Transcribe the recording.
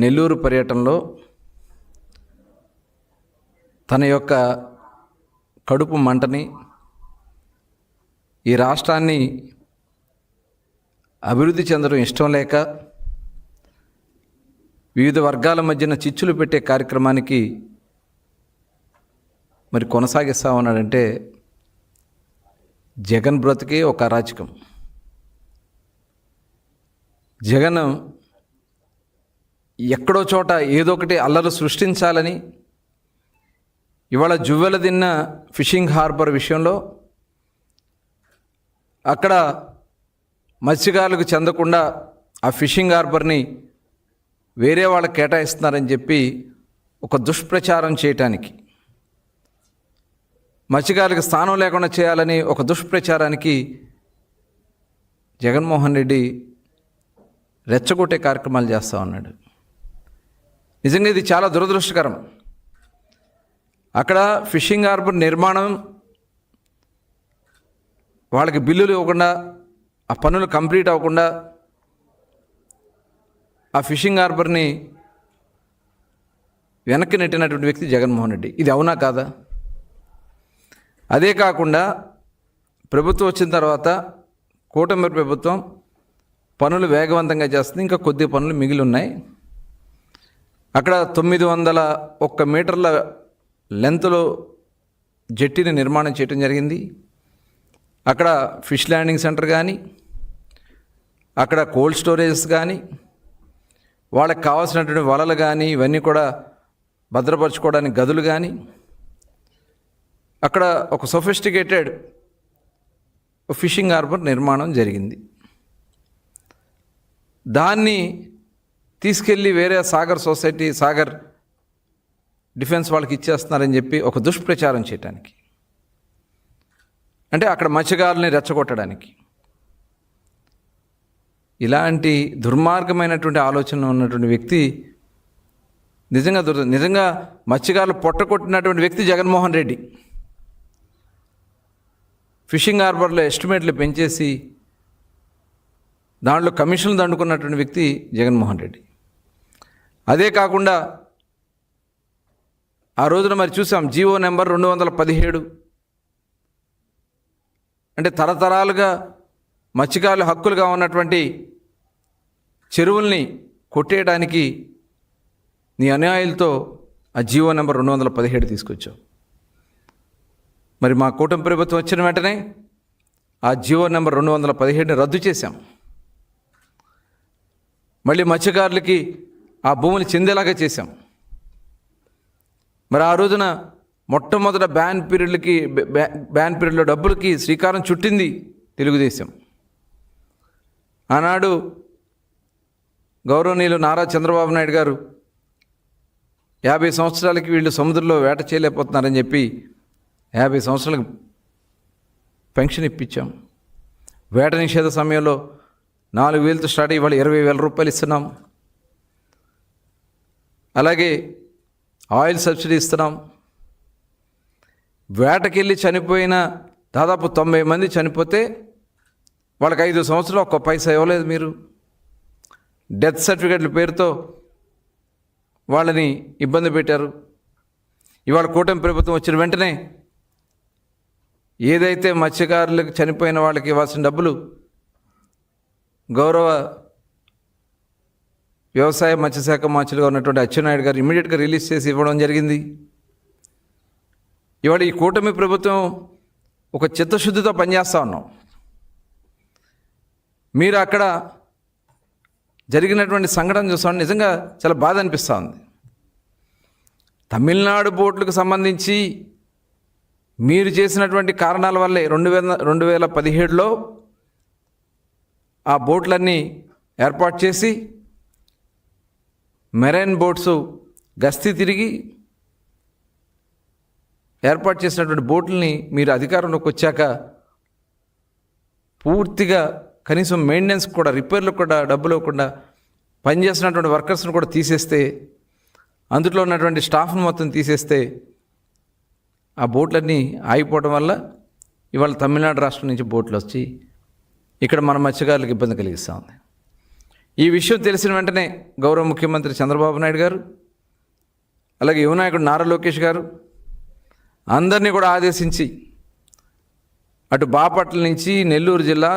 నెల్లూరు పర్యటనలో తన యొక్క కడుపు మంటని, ఈ రాష్ట్రాన్ని అభివృద్ధి చెందడం ఇష్టం లేక వివిధ వర్గాల మధ్యన చిచ్చులు పెట్టే కార్యక్రమానికి మరి కొనసాగిస్తా ఉన్నాడంటే జగన్ బ్రతికే ఒక అరాచకం. జగన్ ఎక్కడో చోట ఏదో ఒకటి అల్లరి సృష్టించాలని ఇవాళ జువ్వెల దిన్న ఫిషింగ్ హార్బర్ విషయంలో అక్కడ మత్స్యకారులకు చెందకుండా ఆ ఫిషింగ్ హార్బర్ని వేరే వాళ్ళకి కేటాయిస్తున్నారని చెప్పి ఒక దుష్ప్రచారం చేయటానికి, మత్స్యకారులకు స్థానం లేకుండా చేయాలని ఒక దుష్ప్రచారానికి జగన్మోహన్ రెడ్డి రెచ్చగొట్టే కార్యక్రమాలు చేస్తూ ఉన్నాడు. నిజంగా ఇది చాలా దురదృష్టకరం. అక్కడ ఫిషింగ్ హార్బర్ నిర్మాణం వాళ్ళకి బిల్లులు ఇవ్వకుండా, ఆ పనులు కంప్లీట్ అవ్వకుండా ఆ ఫిషింగ్ హార్బర్ని వెనక్కి నెట్టినటువంటి వ్యక్తి జగన్మోహన్ రెడ్డి. ఇది అవునా కాదా? అదే కాకుండా ప్రభుత్వం వచ్చిన తర్వాత కూటమి ప్రభుత్వం పనులు వేగవంతంగా చేస్తుంది. ఇంకా కొద్ది పనులు మిగిలి ఉన్నాయి. అక్కడ 901 మీటర్ల లెంత్లో జెట్టీని నిర్మాణం చేయడం జరిగింది. అక్కడ ఫిష్ ల్యాండింగ్ సెంటర్ కానీ, అక్కడ కోల్డ్ స్టోరేజెస్ కానీ, వాళ్ళకి కావాల్సినటువంటి వలలు కానీ, ఇవన్నీ కూడా భద్రపరచుకోవడానికి గదులు కానీ, అక్కడ ఒక సొఫిస్టికేటెడ్ ఫిషింగ్ హార్బర్ నిర్మాణం జరిగింది. దాన్ని తీసుకెళ్ళి వేరే సాగర్ సొసైటీ, సాగర్ డిఫెన్స్ వాళ్ళకి ఇచ్చేస్తున్నారని చెప్పి ఒక దుష్ప్రచారం చేయడానికి, అంటే అక్కడ మత్స్యకారుల్ని రెచ్చగొట్టడానికి. ఇలాంటి దుర్మార్గమైనటువంటి ఆలోచన ఉన్నటువంటి వ్యక్తి నిజంగా మత్స్యకారులు పొట్టకొట్టినటువంటి వ్యక్తి జగన్మోహన్ రెడ్డి. ఫిషింగ్ హార్బర్లో ఎస్టిమేట్లు పెంచేసి దాంట్లో కమిషన్లు దండుకున్నటువంటి వ్యక్తి జగన్మోహన్ రెడ్డి. అదే కాకుండా ఆ రోజున మరి చూసాం, జీవో నెంబర్ 217, అంటే తరతరాలుగా మత్స్యకారుల హక్కులుగా ఉన్నటువంటి చెరువుల్ని కొట్టేయడానికి నీ అనుయాయులతో ఆ జీవో నెంబర్ 217 తీసుకొచ్చావు. మరి మా కూటమి ప్రభుత్వం వచ్చిన వెంటనే ఆ జీవో నెంబర్ 217ని రద్దు చేశాం. మళ్ళీ మత్స్యకారులకి ఆ భూములు చెందేలాగా చేశాం. మరి ఆ రోజున మొట్టమొదట బ్యాన్ పీరియడ్లో డబ్బులకి శ్రీకారం చుట్టింది తెలుగుదేశం. ఆనాడు గౌరవనీయులు నారా చంద్రబాబు నాయుడు గారు 50 సంవత్సరాలకి వీళ్ళు సముద్రంలో వేట చేయలేకపోతున్నారని చెప్పి 50 సంవత్సరాలకు పెన్షన్ ఇప్పించాం. వేట నిషేధ సమయంలో 4,000తో స్టార్ట్ అయ్యి ఇవాళ 20,000 రూపాయలు ఇస్తున్నాం. అలాగే ఆయిల్ సబ్సిడీ ఇస్తున్నాం. వేటకెళ్ళి చనిపోయిన దాదాపు 90 మంది చనిపోతే వాళ్ళకి 5 సంవత్సరాలు ఒక్క పైసా ఇవ్వలేదు మీరు. డెత్ సర్టిఫికెట్ల పేరుతో వాళ్ళని ఇబ్బంది పెట్టారు. ఇవాళ కూటమి ప్రభుత్వం వచ్చిన వెంటనే ఏదైతే మత్స్యకారులకు చనిపోయిన వాళ్ళకి ఇవ్వాల్సిన డబ్బులు గౌరవ వ్యవసాయ మత్స్యశాఖ మంత్రిగా ఉన్నటువంటి అచ్చెన్నాయుడు గారు ఇమ్మీడియట్గా రిలీజ్ చేసి ఇవ్వడం జరిగింది. ఇవాళ ఈ కూటమి ప్రభుత్వం ఒక చిత్తశుద్ధితో పనిచేస్తూ ఉన్నాం. మీరు అక్కడ జరిగినటువంటి సంఘటన చూస్తాం, నిజంగా చాలా బాధ అనిపిస్తూ ఉంది. తమిళనాడు బోట్లకు సంబంధించి మీరు చేసినటువంటి కారణాల వల్లే 2017లో ఆ బోట్లన్నీ ఏర్పాటు చేసి మెరైన్ బోట్స్ గస్తీ తిరిగి ఏర్పాటు చేసినటువంటి బోట్లని మీరు అధికారంలోకి వచ్చాక పూర్తిగా కనీసం మెయింటెనెన్స్ కూడా, రిపేర్లకు కూడా డబ్బులు ఇవ్వకుండా పనిచేస్తున్నటువంటి వర్కర్స్ని కూడా తీసేస్తే, అందులో ఉన్నటువంటి స్టాఫ్ను మొత్తం తీసేస్తే ఆ బోట్లన్నీ ఆగిపోవడం వల్ల ఇవాళ తమిళనాడు రాష్ట్రం నుంచి బోట్లు వచ్చి ఇక్కడ మన మత్స్యకారులకు ఇబ్బంది కలిగిస్తూ ఉంది. ఈ విషయం తెలిసిన వెంటనే గౌరవ ముఖ్యమంత్రి చంద్రబాబు నాయుడు గారు, అలాగే యువ నాయకుడు నారా లోకేష్ గారు అందరినీ కూడా ఆదేశించి అటు బాపట్ల నుంచి నెల్లూరు జిల్లా